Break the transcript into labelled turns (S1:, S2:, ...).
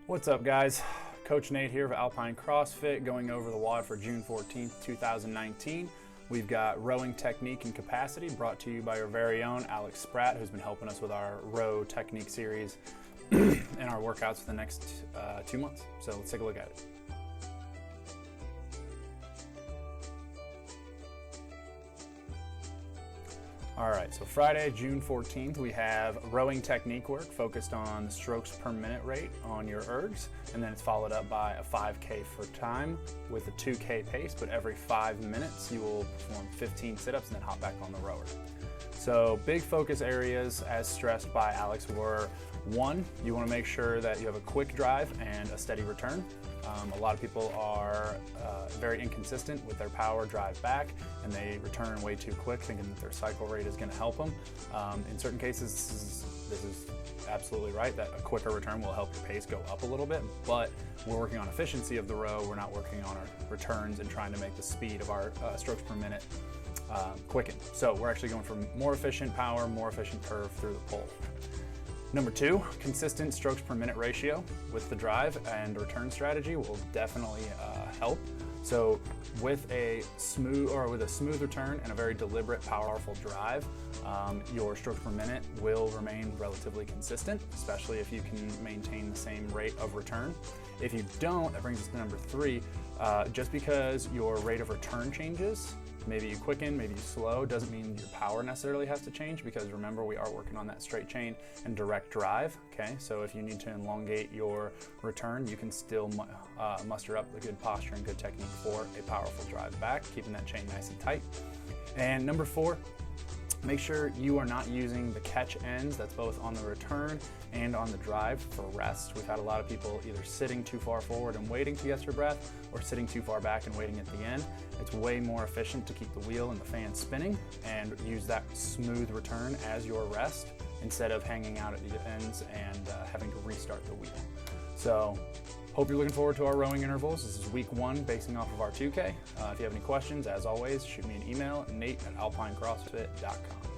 S1: What's up, guys? Coach Nate here of Alpine CrossFit, going over the WOD for June 14th, 2019. We've got rowing technique and capacity brought to you by our very own Alex Spratt, who's been helping us with our row technique series and our workouts for the next 2 months. So let's take a look at it. All right, so Friday, June 14th, we have rowing technique work focused on the strokes per minute rate on your ergs, and then it's followed up by a 5K for time with a 2K pace, but every 5 minutes you will perform 15 sit-ups and then hop back on the rower. So big focus areas as stressed by Alex were: 1, you want to make sure that you have a quick drive and a steady return. A lot of people are very inconsistent with their power drive back, and they return way too quick, thinking that their cycle rate is going to help them. In certain cases, this is absolutely right, that a quicker return will help your pace go up a little bit, but we're working on efficiency of the row. We're not working on our returns and trying to make the speed of our strokes per minute quicken. So we're actually going for more efficient power, more efficient curve through the pole. Number 2, consistent strokes per minute ratio with the drive and return strategy will definitely help. So with a smooth return and a very deliberate, powerful drive, your strokes per minute will remain relatively consistent, especially if you can maintain the same rate of return. If you don't, that brings us to number 3. Just because your rate of return changes, maybe you quicken, maybe you slow, doesn't mean your power necessarily has to change, because remember, we are working on that straight chain and direct drive, okay? So if you need to elongate your return, you can still muster up the good posture and good technique for a powerful drive back, keeping that chain nice and tight. And number 4, make sure you are not using the catch ends, that's both on the return and on the drive, for rest. We've had a lot of people either sitting too far forward and waiting to get your breath, or sitting too far back and waiting at the end. It's way more efficient to keep the wheel and the fan spinning and use that smooth return as your rest, instead of hanging out at the ends and having to restart the wheel. So hope you're looking forward to our rowing intervals. This is week 1, basing off of our 2K. If you have any questions, as always, shoot me an email, nate@alpinecrossfit.com.